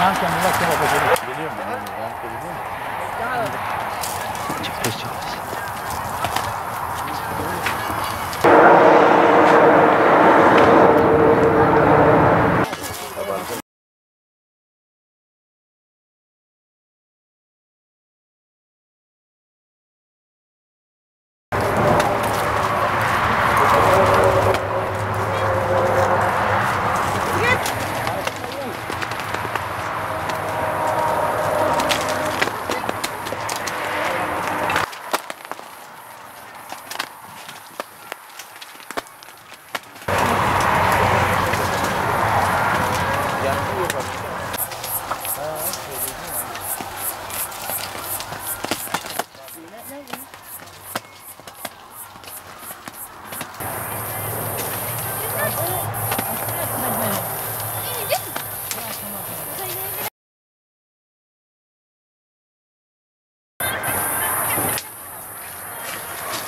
Yankı millet kim yapacak? Biliyorum ben. Yankı biliyor musun? Çok.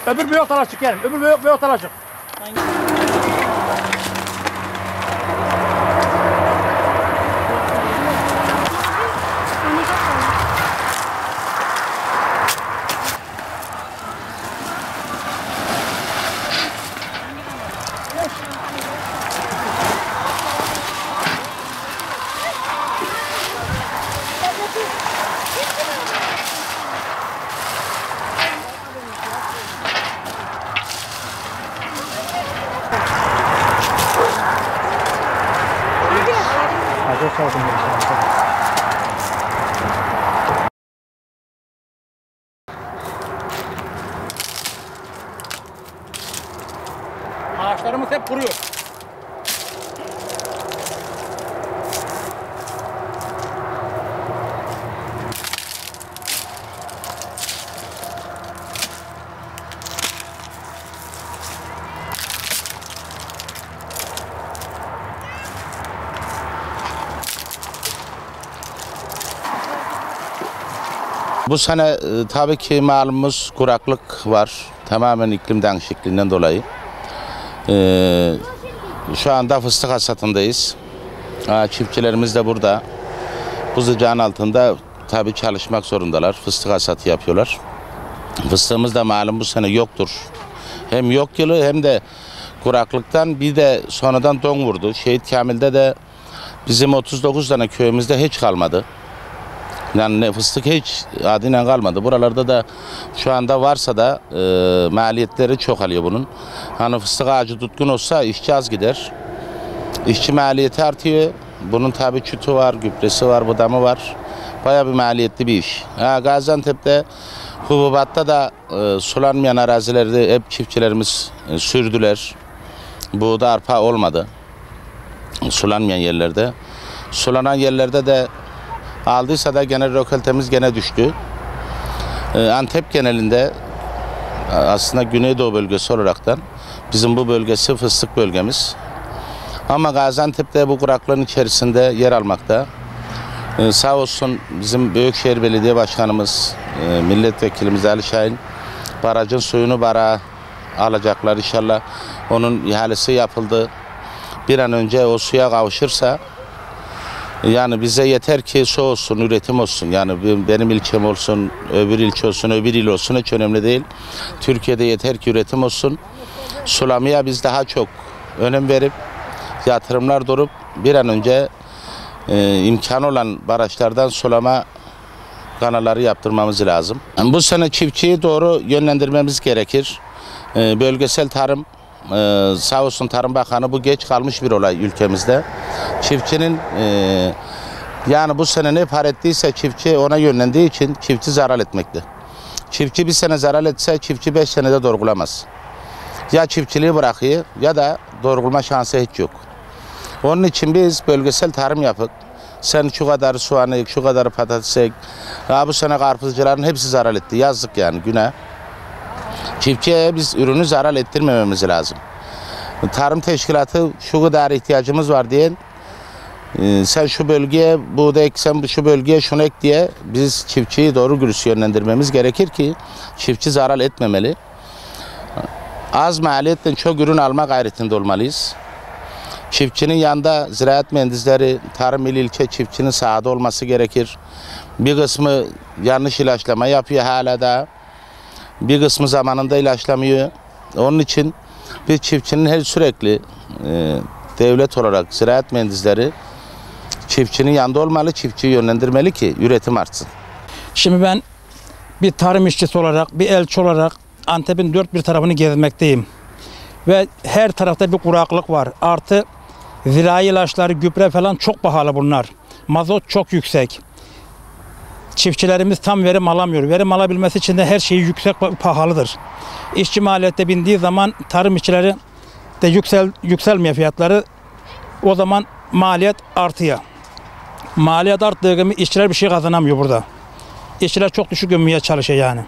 Öbür büyük talaşık gelin. Öbür büyük talaşık. Ağaçlarımız hep kuruyor. Bu sene tabii ki malumumuz kuraklık var. Tamamen iklim değişikliğinden dolayı. Şu anda fıstık hasatındayız. Çiftçilerimiz de burada. Bu sıcağın altında tabii çalışmak zorundalar. Fıstık hasatı yapıyorlar. Fıstığımız da malum bu sene yoktur. Hem yok yılı hem de kuraklıktan bir de sonradan don vurdu. Şehit Kamil'de de bizim 39 tane köyümüzde hiç kalmadı. Yani fıstık hiç adilen kalmadı. Buralarda da şu anda varsa da maliyetleri çok alıyor bunun. Hani fıstık ağacı tutkun olsa işçi az gider. İşçi maliyeti artıyor. Bunun tabii çütü var, gübresi var, budamı var. Bayağı bir maliyetli bir iş. Gaziantep'te hububatta da sulanmayan arazilerde hep çiftçilerimiz sürdüler. Buğda, arpa olmadı. Sulanmayan yerlerde. Sulanan yerlerde de aldıysa da genel rökoltemiz gene düştü. Antep genelinde aslında Güneydoğu bölgesi olaraktan bizim bu bölgesi fıstık bölgemiz. Ama Gaziantep'te bu kuraklığın içerisinde yer almakta. Sağ olsun bizim Büyükşehir Belediye Başkanımız, Milletvekilimiz Ali Şahin barajın suyunu bara alacaklar inşallah. Onun ihalesi yapıldı. Bir an önce o suya kavuşursa yani bize yeter ki su olsun, üretim olsun. Yani benim ilçem olsun, öbür ilçe olsun, öbür il olsun hiç önemli değil. Türkiye'de yeter ki üretim olsun. Sulamaya biz daha çok önem verip yatırımlar durup bir an önce imkanı olan barajlardan sulama kanalları yaptırmamız lazım. Bu sene çiftçiyi doğru yönlendirmemiz gerekir. Bölgesel tarım, sağ olsun Tarım Bakanı bu geç kalmış bir olay ülkemizde. Çiftçinin yani bu sene ne par ettiyse çiftçi ona yönlendiği için çiftçi zarar etmekte. Çiftçi bir sene zarar etse çiftçi 5 senede doğrulmaz. Ya çiftçiliği bırakıyor ya da doğrulma şansı hiç yok. Onun için biz bölgesel tarım yapıp sen şu kadar soğan ek, şu kadar patates ek. Bu sene karpuzcuların hepsi zarar etti. Yazık yani günah. Çiftçiye biz ürünü zarar ettirmememiz lazım. Tarım teşkilatı şu kadar ihtiyacımız var diye sen şu bölgeye buğday eksen şu bölgeye şunu ek diye biz çiftçiyi doğru dürüst yönlendirmemiz gerekir ki çiftçi zarar etmemeli. Az maliyetten çok ürün alma gayretinde olmalıyız. Çiftçinin yanında ziraat mühendisleri, tarım il ilçe çiftçinin sahada olması gerekir. Bir kısmı yanlış ilaçlama yapıyor hala da. Bir kısmı zamanında ilaçlamıyor. Onun için bir çiftçinin her sürekli devlet olarak ziraat mühendisleri çiftçinin yanında olmalı, çiftçiyi yönlendirmeli ki üretim artsın. Şimdi ben bir tarım işçisi olarak, bir elçi olarak Antep'in dört bir tarafını gezmekteyim. Ve her tarafta bir kuraklık var. Artı zirai ilaçları, gübre falan çok pahalı bunlar. Mazot çok yüksek. Çiftçilerimiz tam verim alamıyor. Verim alabilmesi için de her şey yüksek ve pahalıdır. İşçi maliyette bindiği zaman tarım işçileri de yükselmiyor fiyatları. O zaman maliyet artıyor. Maliyet arttığı gibi işçiler bir şey kazanamıyor burada. İşçiler çok düşük gömmeye çalışıyor yani.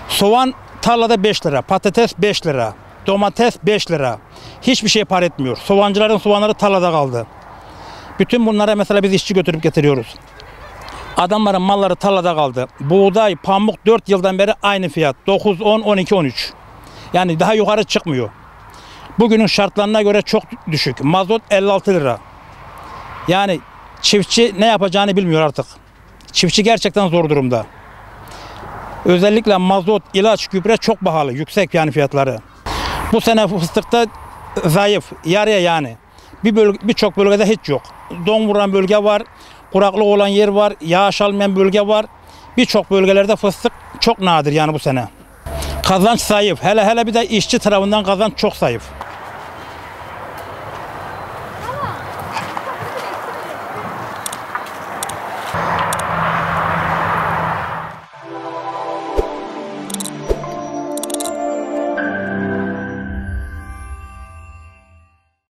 Soğan tarlada 5 lira, patates 5 lira, domates 5 lira. Hiçbir şey par etmiyor. Soğancıların soğanları tarlada kaldı. Bütün bunlara mesela biz işçi götürüp getiriyoruz. Adamların malları tarlada kaldı. Buğday, pamuk 4 yıldan beri aynı fiyat. 9, 10, 12, 13. Yani daha yukarı çıkmıyor. Bugünün şartlarına göre çok düşük. Mazot 56 lira. Yani çiftçi ne yapacağını bilmiyor artık. Çiftçi gerçekten zor durumda. Özellikle mazot, ilaç, gübre çok pahalı. Yüksek yani fiyatları. Bu sene fıstıkta zayıf. Yarıya yani. Birçok bölgede hiç yok. Don vuran bölge var. Kuraklık olan yer var. Yağış almayan bölge var. Birçok bölgelerde fıstık çok nadir yani bu sene. Kazanç zayıf. Hele bir de işçi tarafından kazanç çok zayıf.